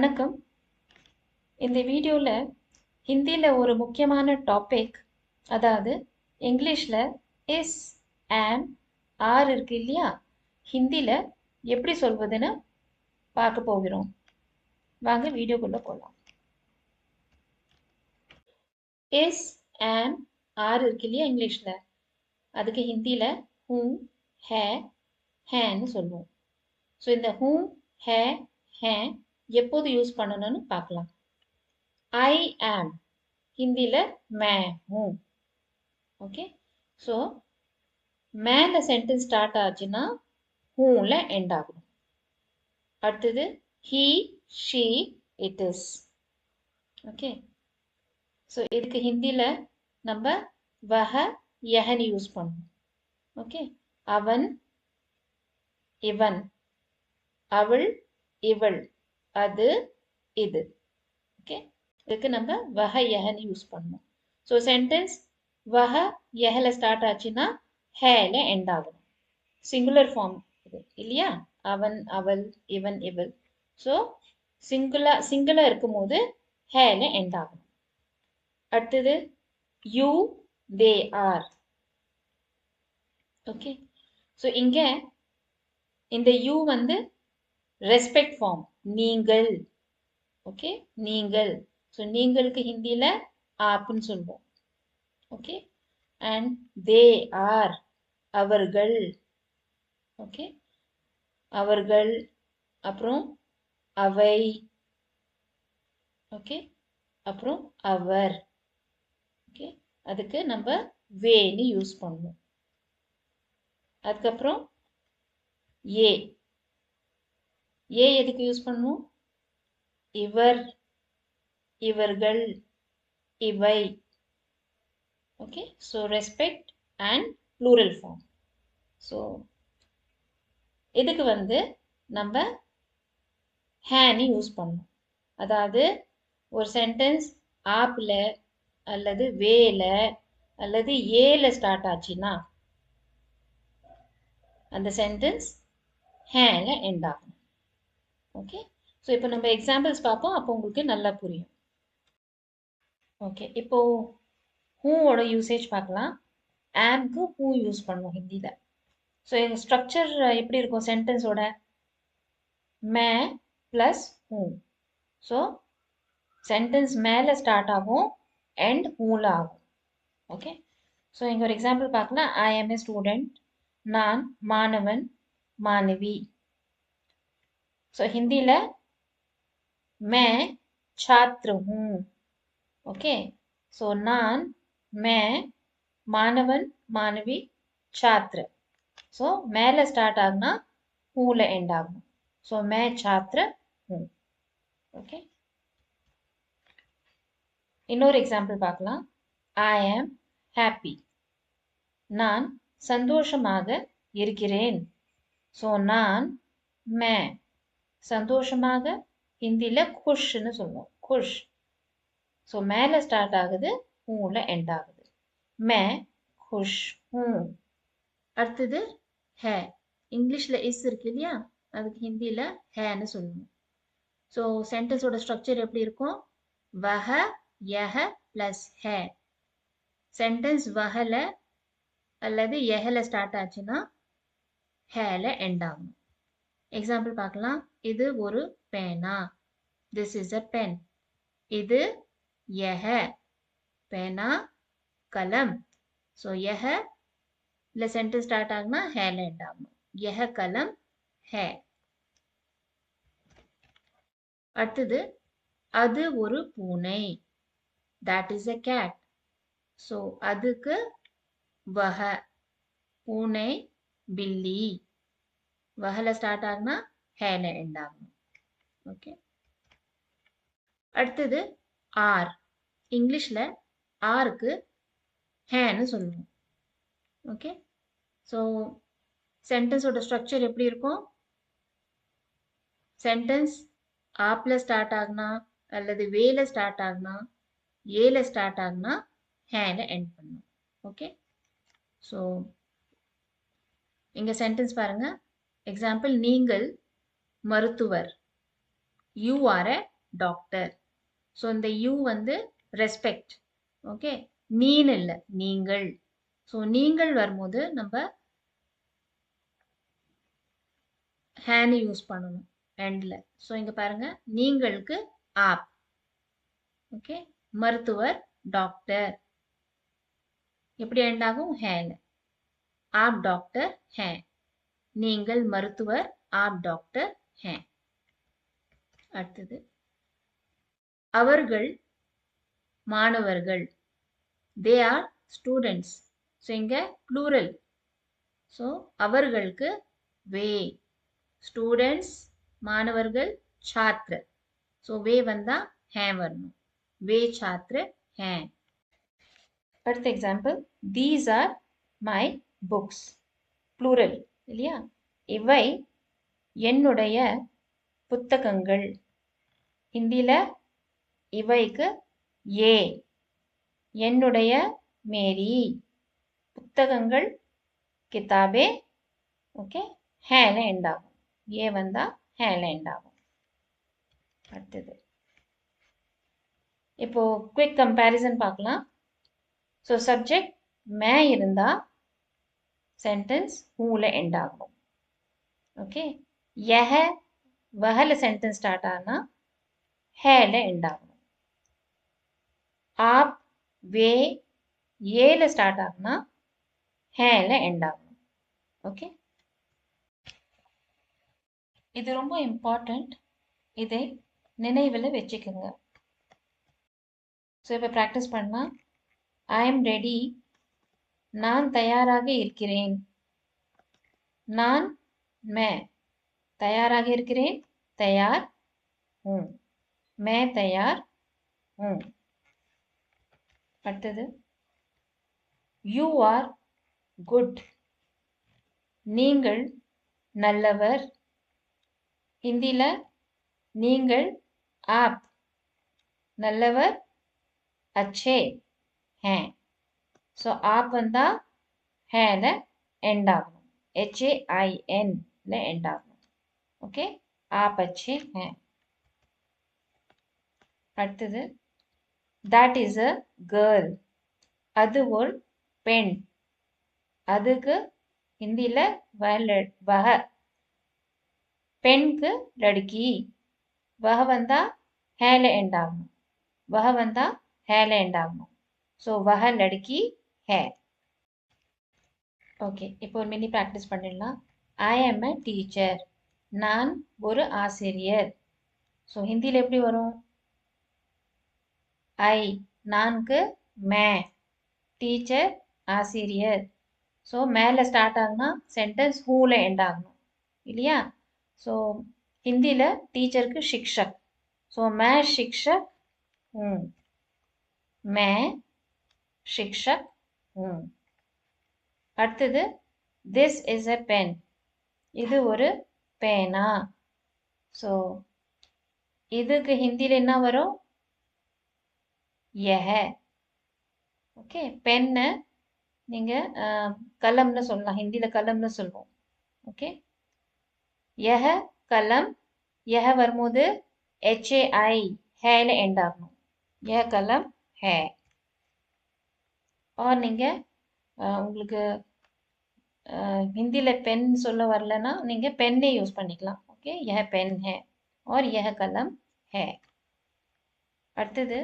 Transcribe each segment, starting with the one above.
வணக்கம். இந்த வீடியோல ஹிந்தில ஒரு முக்கியமான டாபிக், அதாவது இங்கிலீஷ்ல இஸ், ஆம், ஆர் இருக்கு இல்லையா, ஹிந்தில எப்படி சொல்வதுன்னு பார்க்க போகிறோம். வாங்க வீடியோக்குள்ள போகலாம். இஸ், ஆம், ஆர் இருக்கு இல்லையா இங்கிலீஷ்ல, அதுக்கு ஹிந்தில ஹூ, ஹே, ஹேன்னு சொல்லுவோம். ஸோ இந்த ஹூ, ஹே, ஹே எப்போது யூஸ் பண்ணணும்னு பார்க்கலாம். ஐ ஆம் ஹிந்தில मैं हूँ. ஓகே, ஸோ மேல சென்டென்ஸ் ஸ்டார்ட் ஆச்சுன்னா ஹூல எண்ட் ஆகும். அடுத்தது he, she, it is. Okay, so இதுக்கு ஹிந்தில நம்ம வஹ, யஹன்னு யூஸ் பண்ணணும். ஓகே, அவன், இவன், அவள், இவள், அது, இது. ஓகே, இதுக்கு நம்ம வஹ, யஹன்னு யூஸ் பண்ணணும். ஸோ சென்டென்ஸ் வஹ, யஹல ஸ்டார்ட் ஆச்சுன்னா ஹேல எண்ட் ஆகும். சிங்குலர் ஃபார்ம் இது இல்லையா, அவன், அவள், இவன், இவள். ஸோ சிங்குலா இருக்கும்போது ஹேல எண்ட் ஆகும். அடுத்தது you, they, are. Okay, so இங்க இந்த யூ வந்து ரெஸ்பெக்ட் ஃபார்ம், நீங்கள். ஓகே, நீங்கள். ஸோ நீங்களுக்கு ஹிந்தியில ஆப்னு சொல்லுவோம். ஓகே, அண்ட் தே ஆர் அவர்கள். ஓகே, அவர்கள், அப்புறம் அவை. ஓகே, அப்புறம் அவர். ஓகே, அதுக்கு நம்ம வேன்னு யூஸ் பண்ணுவோம். அதுக்கப்புறம் ஏ. ஏ எதுக்கு யூஸ் பண்ணுவோம்? இவர், இவர்கள், இவை. Okay, so respect and plural form. So இதுக்கு வந்து நம்ம ஹேன்னு யூஸ் பண்ணணும். அதாவது ஒரு சென்டென்ஸ் ஆப்ல அல்லது வேல அல்லது ஏல ஸ்டார்ட் ஆச்சுன்னா அந்த சென்டென்ஸ் ஹேல எண்ட் ஆகும். ஓகே, ஸோ இப்போ நம்ம எக்ஸாம்பிள்ஸ் பார்ப்போம், அப்போ உங்களுக்கு நல்லா புரியும். ஓகே, இப்போ ஹூவோட யூசேஜ் பார்க்கலாம். ஆம்க்கு ஹூ யூஸ் பண்ணுவோம் ஹிந்தியில். ஸோ எங்கள் ஸ்ட்ரக்சர் எப்படி இருக்கும் சென்டென்ஸோட? மே ப்ளஸ் ஹூ. ஸோ சென்டென்ஸ் மேலே ஸ்டார்ட் ஆகும், அண்ட் ஹூல ஆகும். ஓகே, ஸோ இங்கே ஒரு எக்ஸாம்பிள் பார்க்கலாம். ஐ ஆம் ஏ ஸ்டூடெண்ட், நான் மாணவன், மாணவி. ஸோ ஹிந்தியில் मैं छात्र हूँ. ओके, सो नान, मैं, मानवन, मानवी, छात्र. सो மேல ஸ்டார்ட் ஆகுனா ஹூல எண்ட் ஆகும். ஸோ मैं छात्र हूँ. ஓகே, இன்னொரு எக்ஸாம்பிள் பார்க்கலாம். ஐ ஆம் ஹாப்பி, நான் சந்தோஷமாக இருக்கிறேன். ஸோ நான், मैं, சந்தோஷமாக ஹிந்தியில குஷ்ன்னு சொல்லுவோம், குஷ். ஸோ மேலே ஸ்டார்ட் ஆகுது, ஹூல எண்ட் ஆகுது. மே குஷ் ஹூ. அடுத்தது ஹே. இங்கிலீஷில் இஸ் இருக்கு இல்லையா, அதுக்கு ஹிந்தியில் ஹேன்னு சொல்லணும். ஸோ சென்டென்ஸோட ஸ்ட்ரக்சர் எப்படி இருக்கும்? வஹ, யஹ ப்ளஸ் ஹே. சென்டென்ஸ் வஹல அல்லது யஹல ஸ்டார்ட் ஆச்சுன்னா ஹேல எண்ட் ஆகும். எக்ஸாம்பிள் பார்க்கலாம். இது ஒரு பேனா, திஸ் இஸ் அ பென். இது यह, पेना, कलम. सो यह सेंटेंस स्टार्ट आगना है एंड आगना, यह कलम है. அடுத்தது அது ஒரு பூனை, that is a cat. so அதுக்கு वह, பூனை, बिल्ली. वहல ஸ்டார்ட் ஆகனா ஹேல எண்ட் ஆகணும். ஓகே, அடுத்தது ஆர். இங்கிலீஷ்ல ஆருக்கு ஹேன்னு சொல்லுவோம். ஓகே, ஸோ சென்டென்ஸோட ஸ்ட்ரக்சர் எப்படி இருக்கும்? சென்டென்ஸ் ஆப்ல ஸ்டார்ட் ஆகுனா அல்லது வேல ஸ்டார்ட் ஆகுனா ஏல ஸ்டார்ட் ஆகுனா ஹேல எண்ட் பண்ணும். ஓகே, ஸோ இங்க சென்டென்ஸ் பாருங்க. எக்ஸாம்பிள், நீங்கள் மருத்துவர், you are a doctor. So இந்த யூ வந்து ரெஸ்பெக்ட். ஓகே, நீன்னு இல்லை, நீங்கள். ஸோ நீங்கள் வரும்போது நம்ம ஹேன்னு யூஸ் பண்ணணும் எண்டில். ஸோ இங்கே பாருங்க, நீங்களுக்கு ஆப். ஓகே, மருத்துவர் டாக்டர் எப்படி எண்ட் ஆகும்? ஹேன்னு. ஆப் டாக்டர் ஹே. நீங்கள் மருத்துவர், ஆப் டாக்டர் ஹே. அடுத்தது அவர்கள் மாணவர்கள், தே ஆர் ஸ்டூடெண்ட்ஸ். ஸோ இங்கே ப்ளூரல். ஸோ அவர்களுக்கு வே, ஸ்டூடெண்ட்ஸ் மாணவர்கள் छात्र. ஸோ வே வந்தா ஹே வரணும். வே छात्र हैं. அடுத்த example, these are my books. Plural இல்லையா? இவை என்னுடைய புத்தகங்கள். ஹிந்தியில இவைக்கு ஏ, என்னுடைய மேரி, புத்தகங்கள் கிதாபே. ஓகே, ஹேல எண்ட் ஆகும். ஏ வந்தா ஹேல எண்ட் ஆகும். அடுத்தது இப்போ குவிக் கம்பேரிசன் பார்க்கலாம். ஸோ சப்ஜெக்ட் மே இருந்தா சென்டென்ஸ் ஹூல எண்ட் ஆகும். ஓகே, யஹ வஹல சென்டென்ஸ் ஸ்டார்ட் ஆனா ஹேல எண்ட் ஆகும். आप वे ஏல ஸ்டார்ட் ஆகுனா ஹேல எண்ட் ஆகும். ஓகே, இது ரொம்ப இம்பார்ட்டன்ட். இதை நினைவில் வச்சுக்கோங்க. ஸோ இப்போ ப்ராக்டிஸ் பண்ணலாம். ஐ எம் ரெடி, நான் தயாராக இருக்கிறேன். நான் மே தயாராக இருக்கிறேன், தயார் हूँ. मैं तैयार हूँ. அடுத்தது யூ ஆர் குட், நீங்கள் நல்லவர். ஹிந்தியில நீங்கள் ஆப், நல்லவர் अच्छे हैं. ஸோ ஆப் வந்தா ஹேல எண்ட் ஆகணும். HAIN ல எண்ட் ஆகணும். ஓகே, ஆப் अच्छे हैं. அடுத்தது தட் இஸ் அ கேர்ள், அது ஒரு பெண். அதுக்கு ஹிந்தியில வஹ, பெண்க்கு லடுக்கி. வஹ வந்தா ஹேல எண்ட் ஆகணும். வஹ வந்தா ஹேல எண்ட் ஆகணும். ஸோ வஹ லடுக்கி ஹே. ஓகே, இப்போ ஒரு மினி ப்ராக்டிஸ் பண்ணிடலாம். ஐ ஆம் எ டீச்சர், நான் ஒரு ஆசிரியர். ஸோ ஹிந்தியில் எப்படி வரும்? ஐ, நான்கு மே, டீச்சர் ஆசிரியர். ஸோ மேலே ஸ்டார்ட் ஆகுனா சென்டென்ஸ் ஹூல எண்ட் ஆகணும் இல்லையா? ஸோ ஹிந்தியில் டீச்சருக்கு शिक्षक. ஸோ மே शिक्षक हूँ, மே शिक्षक हूँ. அடுத்தது திஸ் இஸ் எ பென், இது ஒரு பேனா. ஸோ இதுக்கு ஹிந்தியில் என்ன வரும்? यह. ஓகே, பென்னு நீங்கள் கலம்னு சொல்லலாம். ஹிந்தியில் கலம்னு சொல்லுவோம். ஓகே, यह கலம். यह வரும்போது HAI ஹேல எண்ட் ஆகணும். यह கலம் है. और நீங்கள் உங்களுக்கு ஹிந்தியில் பென் சொல்ல வரலன்னா நீங்கள் பென்னே யூஸ் பண்ணிக்கலாம். ஓகே, यह पेन है और यह कलम है. அடுத்தது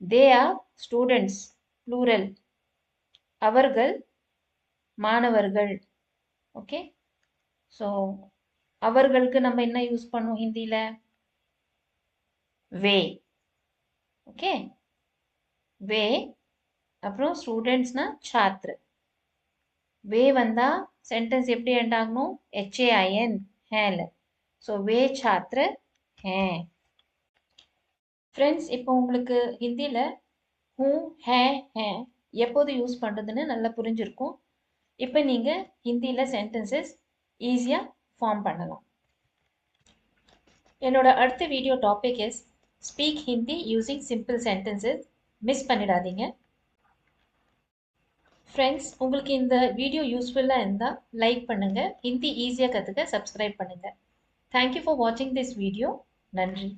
தே ஆர் ஸ்டூடெண்ட்ஸ், ப்ளூரல். அவர்கள் மாணவர்கள். ஓகே, ஸோ அவர்களுக்கு நம்ம என்ன யூஸ் பண்ணுவோம் ஹிந்தியில்? வே. ஓகே, வே. அப்புறம் ஸ்டூடெண்ட்ஸ்னா छात्र. வே வந்தா சென்டென்ஸ் எப்படி எண்ட் ஆகணும்? HAIN ஹேல. ஸோ வே छात्र हैं. ஃப்ரெண்ட்ஸ், இப்போ உங்களுக்கு ஹிந்தியில் ஹூ ஹே ஹே எப்போது யூஸ் பண்ணுறதுன்னு நல்லா புரிஞ்சிருக்கும். இப்போ நீங்கள் ஹிந்தியில் சென்டென்சஸ் ஈஸியாக ஃபார்ம் பண்ணலாம். என்னோட அடுத்த video topic is speak Hindi using simple sentences. Miss பண்ணிடாதீங்க. ஃப்ரெண்ட்ஸ், உங்களுக்கு இந்த வீடியோ யூஸ்ஃபுல்லாக இருந்தால் லைக் பண்ணுங்கள். ஹிந்தி ஈஸியாக கற்றுக்க சப்ஸ்கிரைப் பண்ணுங்கள். தேங்க்யூ ஃபார் வாட்சிங் திஸ் வீடியோ. நன்றி.